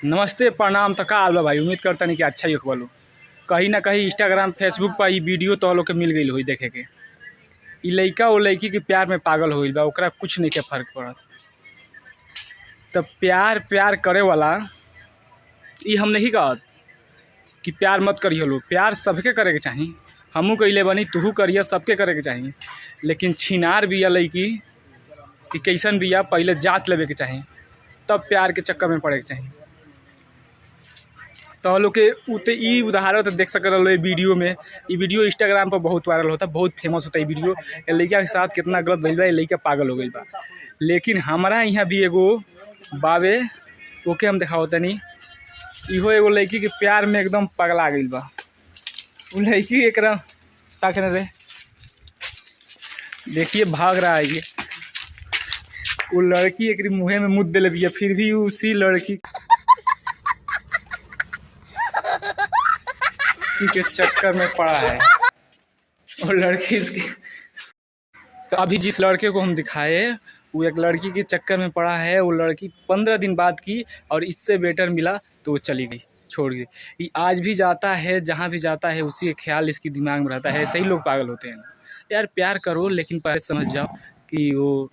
नमस्ते प्रणाम तो का हाल बा भाई। उम्मीद करता नहीं कि अच्छा ही बोलो। कहीं ना कहीं इंस्टाग्राम फेसबुक पर ई वीडियो तो लोग के मिल गई हुई देखे के। ई लड़का वो लड़की के प्यार में पागल हो गई बा, ओकरा कुछ नहीं के फर्क पड़त। तो प्यार प्यार करे वाला ई हम नहीं कहत कि प्यार मत करिए लो। प्यार सबके करे के चाही, हमू कइले बनी, तूहू करिए, सबके करे के चाही। लेकिन छिनार बिया लड़की कि कैसन बिया पहले जांच लेवे के चाही, तब प्यार के चक्कर में पड़े के चाही। तो लोग के उते ई उदाहरण तो देख सक रहे वीडियो में। ये वीडियो इंस्टाग्राम पर बहुत वायरल होता, बहुत फेमस होता है। वीडियो लड़का के साथ कितना गलत भइल बा, लड़का पागल हो गई बा। लेकिन हमारा यहाँ भी एगो बावे, ओके हम दिखाओ तनी। इहो एगो लड़की के प्यार में एकदम पगला गई बा। वो लड़की एक रे देखिए भाग रहा है ये। वो लड़की एक मुँहे में मुद्द दिले बिया, फिर भी उसी लड़की के चक्कर में पड़ा है। और लड़की इसकी तो अभी जिस लड़के को हम दिखाए वो एक लड़की के चक्कर में पड़ा है। वो लड़की 15 दिन बाद की और इससे बेटर मिला तो वो चली गई, छोड़ गई। ये आज भी जाता है, जहाँ भी जाता है उसी का ख्याल इसकी दिमाग में रहता है। सही लोग पागल होते हैं यार। प्यार करो लेकिन पहले समझ जाओ कि वो